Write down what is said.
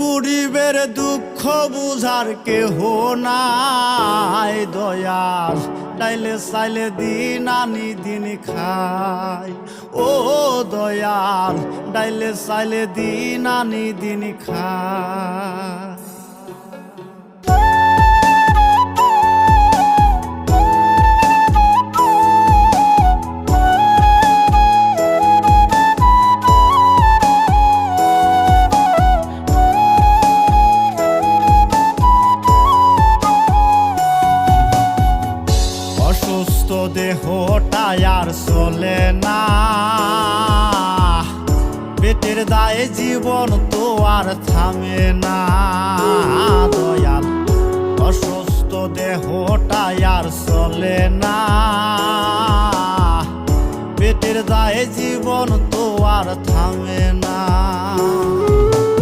গরিবের দুঃখ বুঝার কেহ নাই দয়াল, ডাইলে চাইলে দিন আনি দিন খাই। ও দয়াল, ডাইলে চাইলে দিন আনি দিন খাই। অসুস্থ দেহটা আর চলে না, পেটের দায়ে জীবন তো আর থামে না দয়াল। অসুস্থ দেহটা আর চলে না, পেটের দায়ে জীবন তো আর থামে না।